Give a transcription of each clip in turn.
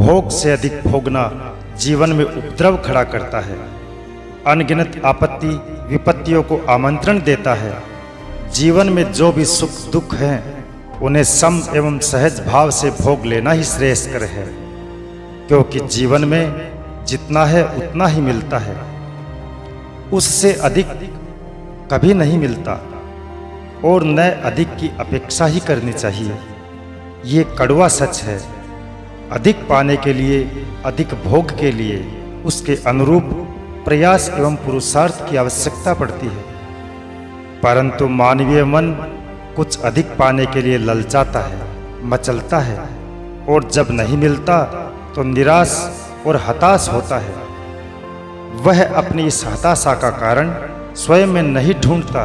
भोग से अधिक भोगना जीवन में उपद्रव खड़ा करता है, अनगिनत आपत्ति विपत्तियों को आमंत्रण देता है। जीवन में जो भी सुख दुख हैं उन्हें सम एवं सहज भाव से भोग लेना ही श्रेयस्कर है, क्योंकि जीवन में जितना है उतना ही मिलता है, उससे अधिक कभी नहीं मिलता और न अधिक की अपेक्षा ही करनी चाहिए। ये कड़वा सच है। अधिक पाने के लिए, अधिक भोग के लिए उसके अनुरूप प्रयास एवं पुरुषार्थ की आवश्यकता पड़ती है, परंतु मानवीय मन कुछ अधिक पाने के लिए ललचाता है, मचलता है और जब नहीं मिलता तो निराश और हताश होता है। वह अपनी इस हताशा का कारण स्वयं में नहीं ढूंढता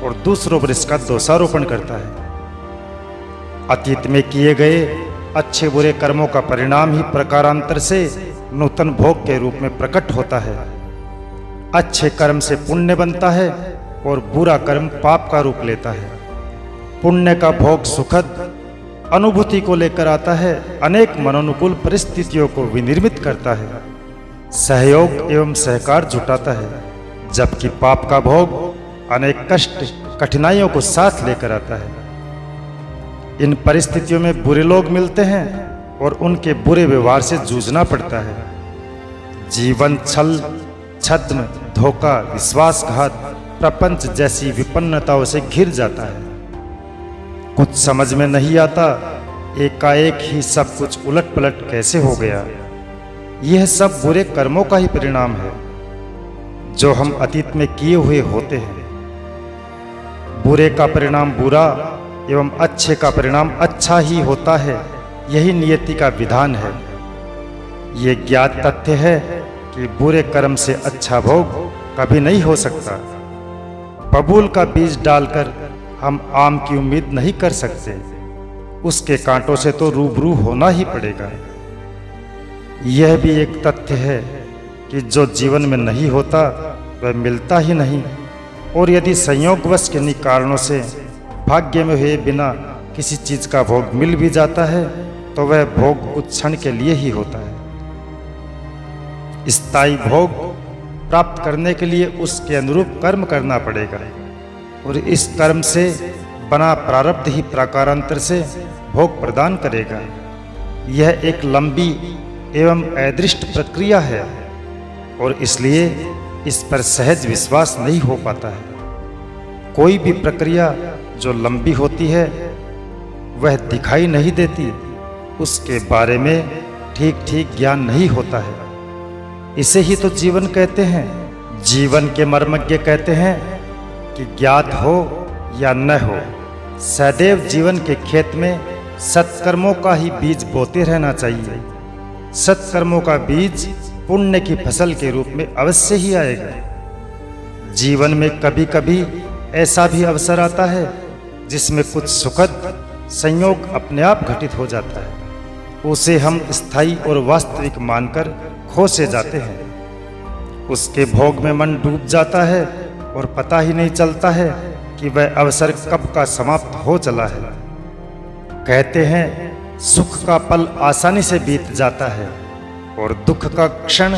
और दूसरों पर इसका दोषारोपण करता है। अतीत में किए गए अच्छे बुरे कर्मों का परिणाम ही प्रकारांतर से नूतन भोग के रूप में प्रकट होता है। अच्छे कर्म से पुण्य बनता है और बुरा कर्म पाप का रूप लेता है। पुण्य का भोग सुखद अनुभूति को लेकर आता है, अनेक मनोनुकूल परिस्थितियों को विनिर्मित करता है, सहयोग एवं सहकार जुटाता है, जबकि पाप का भोग अनेक कष्ट कठिनाइयों को साथ लेकर आता है। इन परिस्थितियों में बुरे लोग मिलते हैं और उनके बुरे व्यवहार से जूझना पड़ता है। जीवन छल छद्म धोखा विश्वासघात प्रपंच जैसी विपन्नताओं से घिर जाता है। कुछ समझ में नहीं आता, एकाएक ही सब कुछ उलट पलट कैसे हो गया। यह सब बुरे कर्मों का ही परिणाम है जो हम अतीत में किए हुए होते हैं। बुरे का परिणाम बुरा एवं अच्छे का परिणाम अच्छा ही होता है, यही नियति का विधान है। ये ज्ञात तथ्य है कि बुरे कर्म से अच्छा भोग कभी नहीं हो सकता। बबूल का बीज डालकर हम आम की उम्मीद नहीं कर सकते, उसके कांटों से तो रूबरू होना ही पड़ेगा। यह भी एक तथ्य है कि जो जीवन में नहीं होता वह मिलता ही नहीं, और यदि संयोगवश किन्हीं कारणों से भाग्य में हुए बिना किसी चीज का भोग मिल भी जाता है तो वह भोग कुछ क्षण के लिए ही होता है। स्थायी भोग प्राप्त करने के लिए उसके अनुरूप कर्म करना पड़ेगा, और इस कर्म से बना प्रारब्ध ही प्राकारांतर से भोग प्रदान करेगा। यह एक लंबी एवं अदृष्ट प्रक्रिया है और इसलिए इस पर सहज विश्वास नहीं हो पाता है। कोई भी प्रक्रिया जो लंबी होती है वह दिखाई नहीं देती, उसके बारे में ठीक ठीक ज्ञान नहीं होता है। इसे ही तो जीवन कहते हैं। जीवन के मर्मज्ञ कहते हैं कि ज्ञात हो या न हो, सदैव जीवन के खेत में सत्कर्मों का ही बीज बोते रहना चाहिए। सत्कर्मों का बीज पुण्य की फसल के रूप में अवश्य ही आएगा। जीवन में कभी कभी ऐसा भी अवसर आता है जिसमें कुछ सुखद संयोग अपने आप घटित हो जाता है। उसे हम स्थायी और वास्तविक मानकर खो से जाते हैं। उसके भोग में मन डूब जाता है और पता ही नहीं चलता है कि वह अवसर कब का समाप्त हो चला है। कहते हैं सुख का पल आसानी से बीत जाता है और दुख का क्षण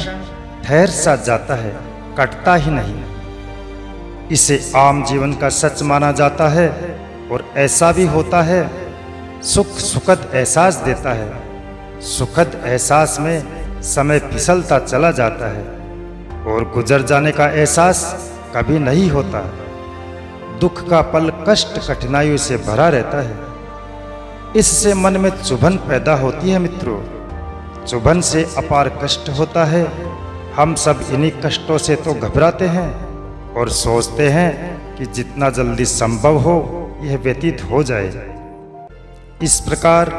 ठहर सा जाता है, कटता ही नहीं। इसे आम जीवन का सच माना जाता है और ऐसा भी होता है। सुख सुखद एहसास देता है, सुखद एहसास में समय फिसलता चला जाता है और गुजर जाने का एहसास कभी नहीं होता। दुख का पल कष्ट कठिनाइयों से भरा रहता है। इससे मन में चुभन पैदा होती है मित्रों। चुभन से अपार कष्ट होता है। हम सब इन्हीं कष्टों से तो घबराते हैं और सोचते हैं कि जितना जल्दी संभव हो यह व्यतीत हो जाए। इस प्रकार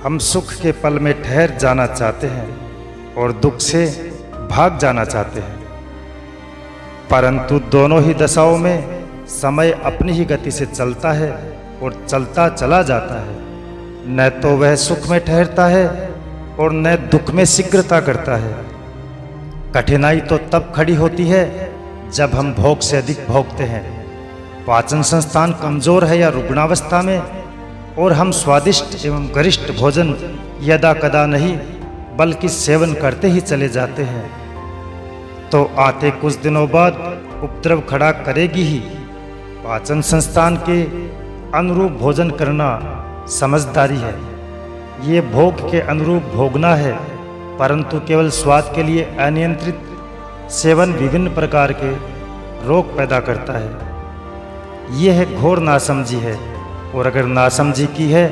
हम सुख के पल में ठहर जाना चाहते हैं और दुख से भाग जाना चाहते हैं, परंतु दोनों ही दशाओं में समय अपनी ही गति से चलता है और चलता चला जाता है। न तो वह सुख में ठहरता है और न दुख में शीघ्रता करता है। कठिनाई तो तब खड़ी होती है जब हम भोग से अधिक भोगते हैं, पाचन संस्थान कमजोर है या रुग्णावस्था में, और हम स्वादिष्ट एवं गरिष्ठ भोजन यदा कदा नहीं बल्कि सेवन करते ही चले जाते हैं, तो आते कुछ दिनों बाद उपद्रव खड़ा करेगी ही। पाचन संस्थान के अनुरूप भोजन करना समझदारी है। ये भोग के अनुरूप भोगना है, परंतु केवल स्वाद के लिए अनियंत्रित सेवन विभिन्न प्रकार के रोग पैदा करता है। यह है घोर नासमझी है, और अगर नासमझी की है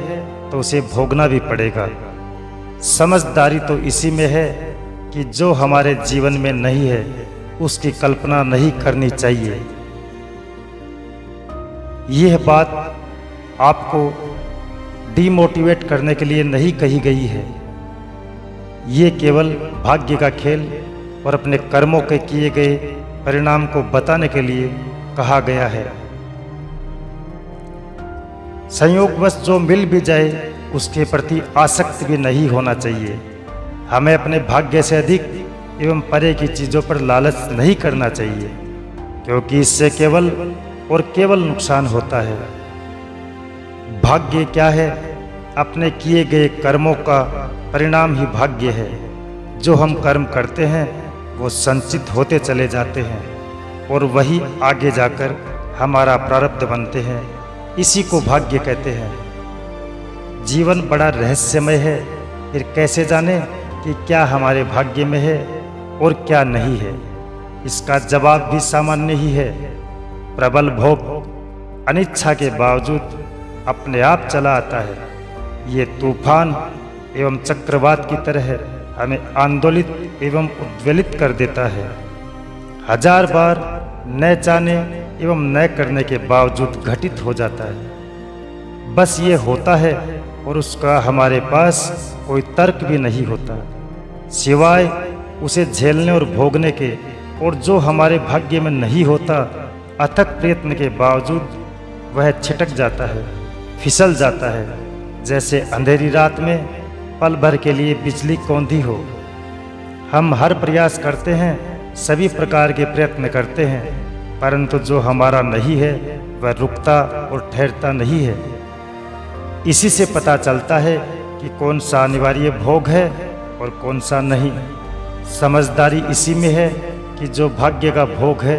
तो उसे भोगना भी पड़ेगा। समझदारी तो इसी में है कि जो हमारे जीवन में नहीं है उसकी कल्पना नहीं करनी चाहिए। यह बात आपको डिमोटिवेट करने के लिए नहीं कही गई है। ये केवल भाग्य का खेल और अपने कर्मों के किए गए परिणाम को बताने के लिए कहा गया है। संयोगवश जो मिल भी जाए उसके प्रति आसक्त भी नहीं होना चाहिए। हमें अपने भाग्य से अधिक एवं परे की चीज़ों पर लालच नहीं करना चाहिए, क्योंकि इससे केवल और केवल नुकसान होता है। भाग्य क्या है? अपने किए गए कर्मों का परिणाम ही भाग्य है। जो हम कर्म करते हैं वो संचित होते चले जाते हैं, और वही आगे जाकर हमारा प्रारब्ध बनते हैं। इसी को भाग्य कहते हैं। जीवन बड़ा रहस्यमय है, फिर कैसे जाने कि क्या हमारे भाग्य में है और क्या नहीं है? इसका जवाब भी सामान्य ही है। प्रबल भोग अनिच्छा के बावजूद अपने आप चला आता है। ये तूफान एवं चक्रवात की तरह हमें आंदोलित एवं उद्वेलित कर देता है। हजार बार न चाहने एवं न करने के बावजूद घटित हो जाता है। बस ये होता है, और उसका हमारे पास कोई तर्क भी नहीं होता सिवाय उसे झेलने और भोगने के। और जो हमारे भाग्य में नहीं होता, अथक प्रयत्न के बावजूद वह छिटक जाता है, फिसल जाता है, जैसे अंधेरी रात में पल भर के लिए बिजली कौंधी हो। हम हर प्रयास करते हैं, सभी प्रकार के प्रयत्न करते हैं, परंतु जो हमारा नहीं है वह रुकता और ठहरता नहीं है। इसी से पता चलता है कि कौन सा अनिवार्य भोग है और कौन सा नहीं। समझदारी इसी में है कि जो भाग्य का भोग है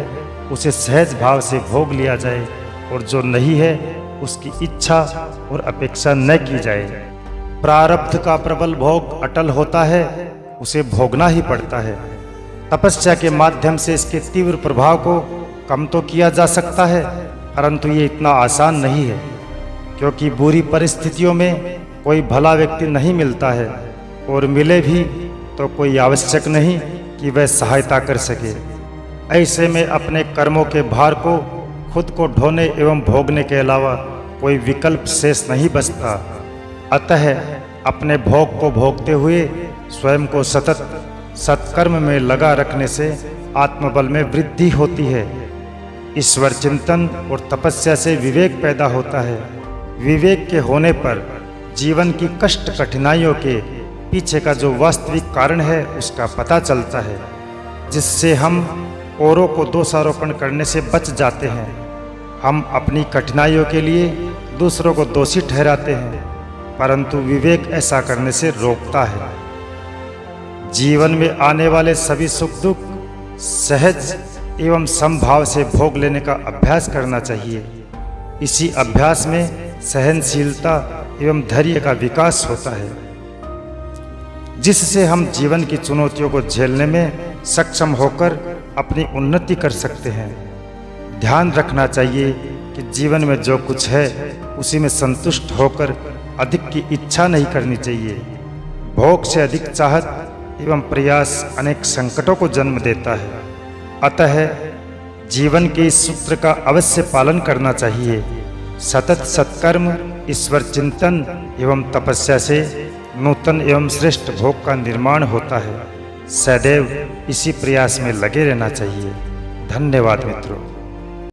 उसे सहज भाव से भोग लिया जाए, और जो नहीं है उसकी इच्छा और अपेक्षा न की जाए। प्रारब्ध का प्रबल भोग अटल होता है, उसे भोगना ही पड़ता है। तपस्या के माध्यम से इसके तीव्र प्रभाव को कम तो किया जा सकता है, परंतु ये इतना आसान नहीं है, क्योंकि बुरी परिस्थितियों में कोई भला व्यक्ति नहीं मिलता है, और मिले भी तो कोई आवश्यक नहीं कि वह सहायता कर सके। ऐसे में अपने कर्मों के भार को खुद को ढोने एवं भोगने के अलावा कोई विकल्प शेष नहीं बचता। अतः अपने भोग को भोगते हुए स्वयं को सतत सत्कर्म में लगा रखने से आत्मबल में वृद्धि होती है। ईश्वर चिंतन और तपस्या से विवेक पैदा होता है। विवेक के होने पर जीवन की कष्ट कठिनाइयों के पीछे का जो वास्तविक कारण है उसका पता चलता है, जिससे हम औरों को दोषारोपण करने से बच जाते हैं। हम अपनी कठिनाइयों के लिए दूसरों को दोषी ठहराते हैं, परंतु विवेक ऐसा करने से रोकता है। जीवन में आने वाले सभी सुख दुख सहज एवं समभाव से भोग लेने का अभ्यास करना चाहिए। इसी अभ्यास में सहनशीलता एवं धैर्य का विकास होता है, जिससे हम जीवन की चुनौतियों को झेलने में सक्षम होकर अपनी उन्नति कर सकते हैं। ध्यान रखना चाहिए कि जीवन में जो कुछ है उसी में संतुष्ट होकर अधिक की इच्छा नहीं करनी चाहिए। भोग से अधिक चाहत एवं प्रयास अनेक संकटों को जन्म देता है। अतः जीवन के इस सूत्र का अवश्य पालन करना चाहिए। सतत सत्कर्म, ईश्वर चिंतन एवं तपस्या से नूतन एवं श्रेष्ठ भोग का निर्माण होता है। सदैव इसी प्रयास में लगे रहना चाहिए। धन्यवाद मित्रों।